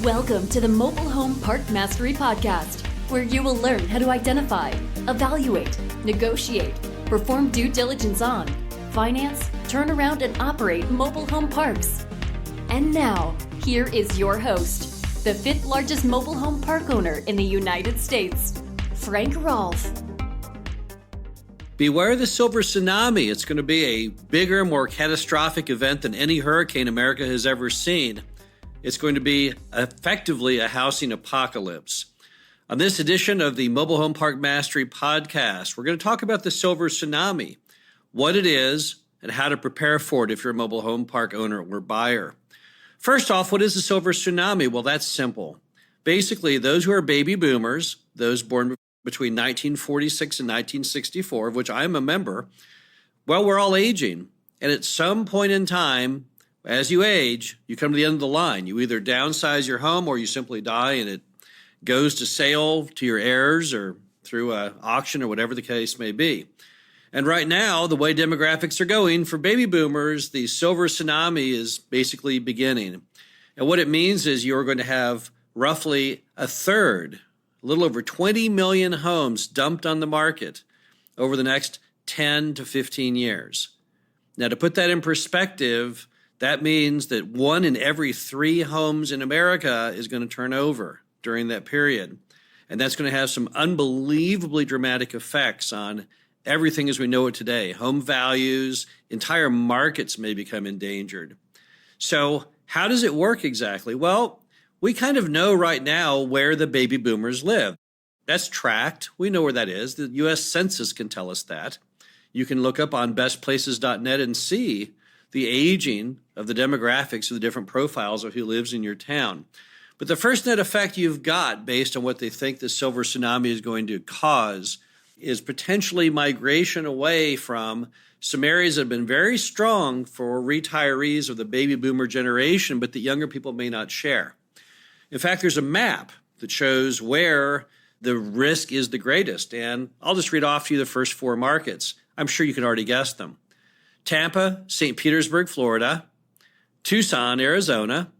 Welcome to the Mobile Home Park Mastery Podcast, where you will learn how to identify, evaluate, negotiate, perform due diligence on, finance, turn around, and operate mobile home parks. And now, here is your host, the fifth largest mobile home park owner in the United States, Frank Rolfe. Beware the Silver Tsunami. It's going to be a bigger, more catastrophic event than any hurricane America has ever seen. It's going to be effectively a housing apocalypse. On this edition of the Mobile Home Park Mastery Podcast, we're going to talk about the Silver Tsunami, what it is, and how to prepare for it if you're a mobile home park owner or buyer. First off, what is the Silver Tsunami? Well, that's simple. Basically, those who are baby boomers, those born between 1946 and 1964, of which I'm a member, well, we're all aging. And at some point in time, as you age, you come to the end of the line. You either downsize your home or you simply die and it goes to sale to your heirs or through an auction or whatever the case may be. And right now, the way demographics are going for baby boomers, the Silver Tsunami is basically beginning. And what it means is you're going to have roughly a third, a little over 20 million homes dumped on the market over the next 10 to 15 years. Now, to put that in perspective, that means that 1 in every 3 homes in America is going to turn over during that period. And that's going to have some unbelievably dramatic effects on everything as we know it today. Home values, entire markets may become endangered. So how does it work exactly? Well, we kind of know right now where the baby boomers live. That's tracked. We know where that is. The U.S. Census can tell us that. You can look up on bestplaces.net and see the aging of the demographics of the different profiles of who lives in your town. But the first net effect you've got based on what they think the Silver Tsunami is going to cause is potentially migration away from some areas that have been very strong for retirees of the baby boomer generation, but that younger people may not share. In fact, there's a map that shows where the risk is the greatest. And I'll just read off to you the first 4 markets. I'm sure you can already guess them. Tampa, St. Petersburg, Florida, Tucson, Arizona,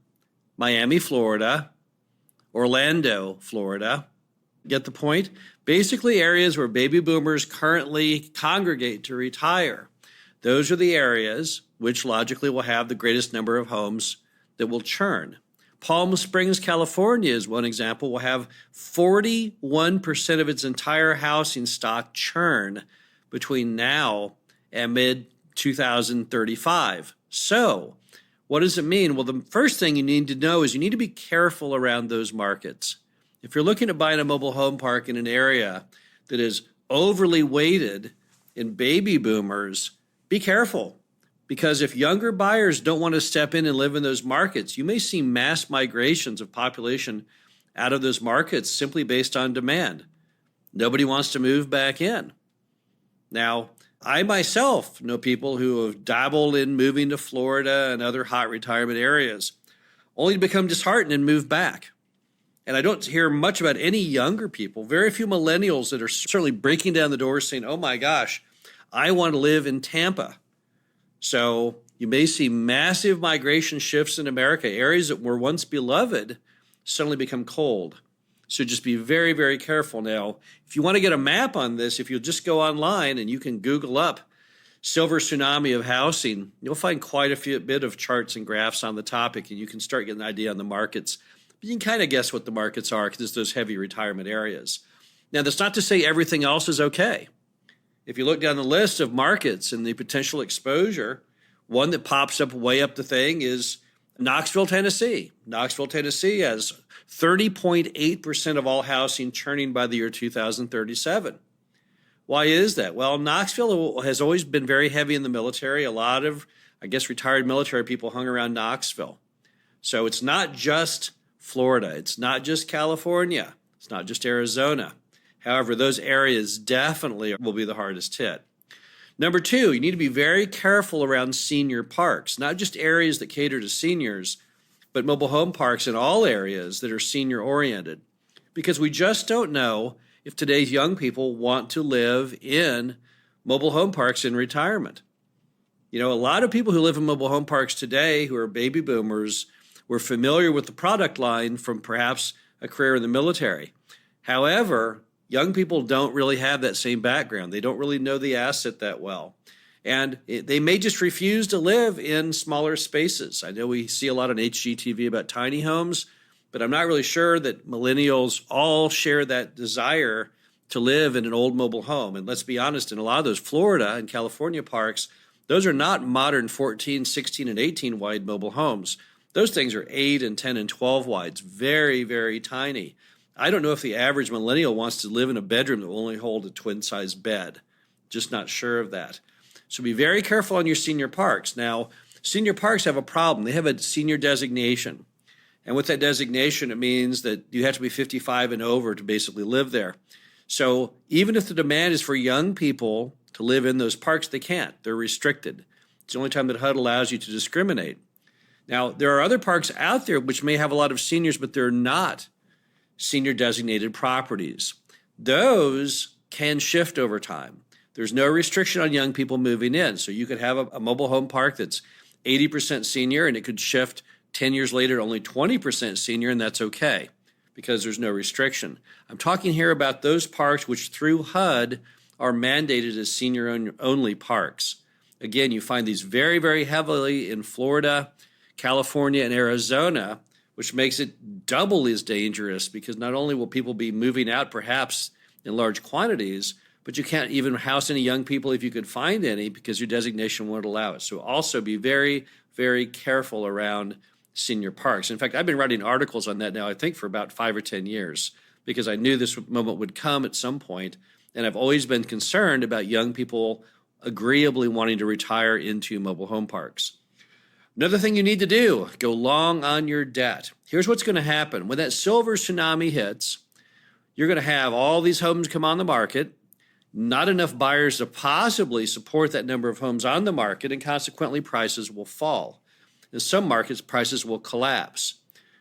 Miami, Florida, Orlando, Florida. Get the point? Basically areas where baby boomers currently congregate to retire. Those are the areas which logically will have the greatest number of homes that will churn. Palm Springs, California is one example, will have 41% of its entire housing stock churn between now and mid-2035. So what does it mean? Well, the first thing you need to know is you need to be careful around those markets. If you're looking at buying a mobile home park in an area that is overly weighted in baby boomers, be careful. Because if younger buyers don't want to step in and live in those markets, you may see mass migrations of population out of those markets simply based on demand. Nobody wants to move back in. Now, I myself know people who have dabbled in moving to Florida and other hot retirement areas, only to become disheartened and move back. And I don't hear much about any younger people, very few millennials that are certainly breaking down the doors saying, oh my gosh, I want to live in Tampa. So you may see massive migration shifts in America. Areas that were once beloved suddenly become cold. So just be very, very careful. Now, if you want to get a map on this, if you'll just go online and you can Google up Silver Tsunami of housing, you'll find quite a bit of charts and graphs on the topic, and you can start getting an idea on the markets. But you can kind of guess what the markets are because it's those heavy retirement areas. Now, that's not to say everything else is okay. If you look down the list of markets and the potential exposure, one that pops up way up the thing is Knoxville, Tennessee. Knoxville, Tennessee has 30.8% of all housing churning by the year 2037. Why is that? Well, Knoxville has always been very heavy in the military. A lot of, retired military people hung around Knoxville. So it's not just Florida. It's not just California. It's not just Arizona. However, those areas definitely will be the hardest hit. Number 2, you need to be very careful around senior parks, not just areas that cater to seniors, but mobile home parks in all areas that are senior oriented, because we just don't know if today's young people want to live in mobile home parks in retirement. You know, a lot of people who live in mobile home parks today who are baby boomers We're familiar with the product line from perhaps a career in the military. However, young people don't really have that same background. They don't really know the asset that well. And they may just refuse to live in smaller spaces. I know we see a lot on HGTV about tiny homes, but I'm not really sure that millennials all share that desire to live in an old mobile home. And let's be honest, in a lot of those Florida and California parks, those are not modern 14, 16, and 18 wide mobile homes. Those things are 8 and 10 and 12 wides, very, very tiny. I don't know if the average millennial wants to live in a bedroom that will only hold a twin-sized bed. Just not sure of that. So be very careful on your senior parks. Now, senior parks have a problem. They have a senior designation. And with that designation, it means that you have to be 55 and over to basically live there. So even if the demand is for young people to live in those parks, they can't. They're restricted. It's the only time that HUD allows you to discriminate. Now, there are other parks out there which may have a lot of seniors, but they're not senior designated properties. Those can shift over time. There's no restriction on young people moving in. So you could have a mobile home park that's 80% senior and it could shift 10 years later to only 20% senior, and that's okay because there's no restriction. I'm talking here about those parks which through HUD are mandated as senior-only parks. Again, you find these very, very heavily in Florida, California, and Arizona, which makes it doubly as dangerous because not only will people be moving out perhaps in large quantities, but you can't even house any young people if you could find any because your designation won't allow it. So also be very, very careful around senior parks. In fact, I've been writing articles on that now, I think, for about 5 or 10 years because I knew this moment would come at some point, and I've always been concerned about young people agreeably wanting to retire into mobile home parks. Another thing you need to do, go long on your debt. Here's what's going to happen. When that silver tsunami hits, you're going to have all these homes come on the market, not enough buyers to possibly support that number of homes on the market, and consequently prices will fall. In some markets, prices will collapse.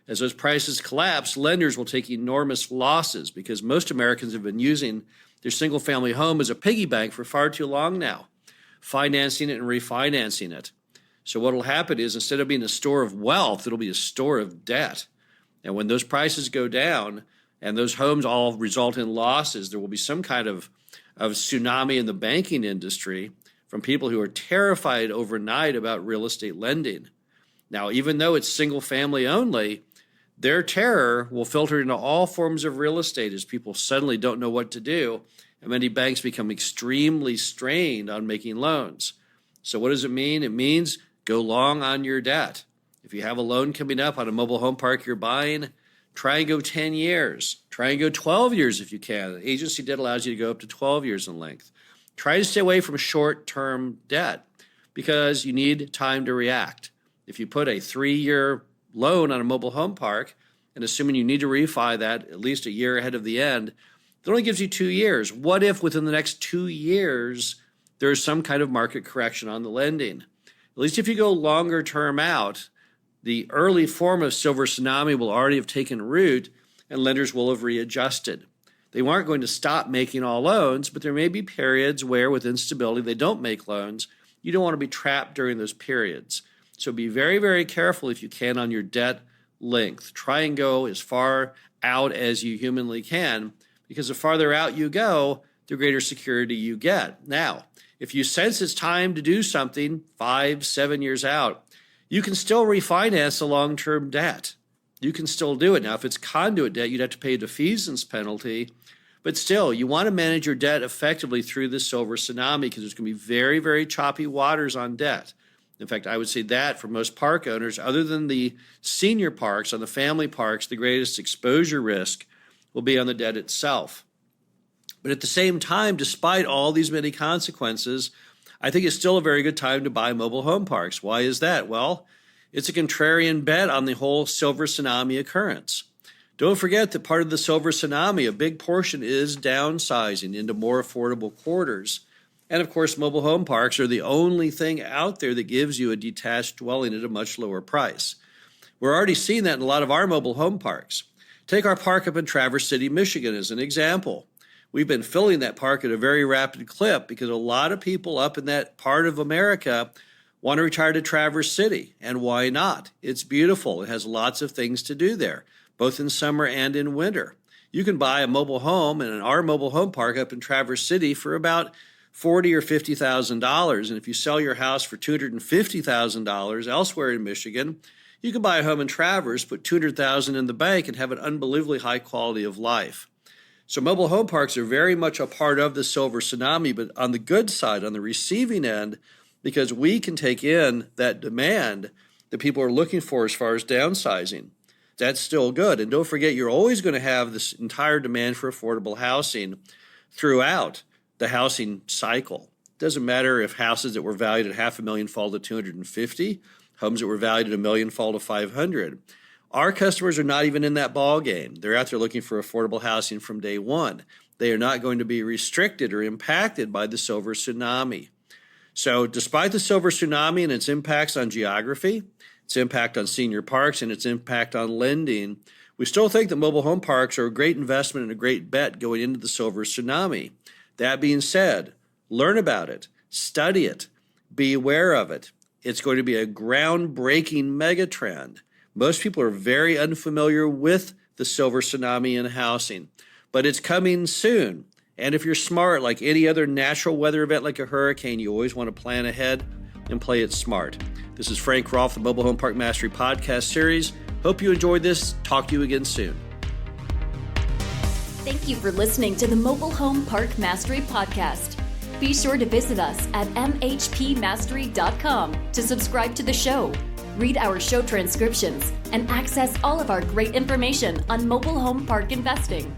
As those prices collapse, lenders will take enormous losses because most Americans have been using their single-family home as a piggy bank for far too long now, financing it and refinancing it. So what will happen is instead of being a store of wealth, it'll be a store of debt. And when those prices go down and those homes all result in losses, there will be some kind of tsunami in the banking industry from people who are terrified overnight about real estate lending. Now, even though it's single family only, their terror will filter into all forms of real estate as people suddenly don't know what to do, and many banks become extremely strained on making loans. So what does it mean? It means go long on your debt. If you have a loan coming up on a mobile home park you're buying, try and go 10 years. Try and go 12 years if you can. The agency debt allows you to go up to 12 years in length. Try to stay away from short-term debt because you need time to react. If you put a 3-year loan on a mobile home park, and assuming you need to refi that at least a year ahead of the end, it only gives you 2 years. What if within the next 2 years there's some kind of market correction on the lending? At least if you go longer term out, the early form of silver tsunami will already have taken root and lenders will have readjusted. They aren't going to stop making all loans, but there may be periods where with instability they don't make loans. You don't want to be trapped during those periods. So be very, very careful if you can on your debt length. Try and go as far out as you humanly can because the farther out you go, the greater security you get. Now, if you sense it's time to do something 5, 7 years out, you can still refinance the long-term debt. You can still do it. Now, if it's conduit debt, you'd have to pay a defeasance penalty. But still, you want to manage your debt effectively through the silver tsunami because there's going to be very, very choppy waters on debt. In fact, I would say that for most park owners, other than the senior parks, on the family parks, the greatest exposure risk will be on the debt itself. But at the same time, despite all these many consequences, I think it's still a very good time to buy mobile home parks. Why is that? Well, it's a contrarian bet on the whole silver tsunami occurrence. Don't forget that part of the silver tsunami, a big portion is downsizing into more affordable quarters. And of course, mobile home parks are the only thing out there that gives you a detached dwelling at a much lower price. We're already seeing that in a lot of our mobile home parks. Take our park up in Traverse City, Michigan as an example. We've been filling that park at a very rapid clip because a lot of people up in that part of America Want to retire to Traverse City? And why not? It's beautiful. It has lots of things to do there, both in summer and in winter. You can buy a mobile home in our mobile home park up in Traverse City for about $40,000 or $50,000. And if you sell your house for $250,000 elsewhere in Michigan, you can buy a home in Traverse, put $200,000 in the bank, and have an unbelievably high quality of life. So mobile home parks are very much a part of the Silver Tsunami, but on the good side, on the receiving end, because we can take in that demand that people are looking for as far as downsizing. That's still good. And don't forget, you're always going to have this entire demand for affordable housing throughout the housing cycle. It doesn't matter if houses that were valued at $500,000 fall to $250,000, homes that were valued at $1 million fall to $500,000. Our customers are not even in that ball game. They're out there looking for affordable housing from day one. They are not going to be restricted or impacted by the Silver Tsunami. So despite the Silver Tsunami and its impacts on geography, its impact on senior parks, and its impact on lending, we still think that mobile home parks are a great investment and a great bet going into the Silver Tsunami. That being said, learn about it, study it, be aware of it. It's going to be a groundbreaking megatrend. Most people are very unfamiliar with the Silver Tsunami in housing, but it's coming soon. And if you're smart, like any other natural weather event like a hurricane, you always want to plan ahead and play it smart. This is Frank Rolfe, the Mobile Home Park Mastery podcast series. Hope you enjoyed this. Talk to you again soon. Thank you for listening to the Mobile Home Park Mastery podcast. Be sure to visit us at mhpmastery.com to subscribe to the show, read our show transcriptions, and access all of our great information on mobile home park investing.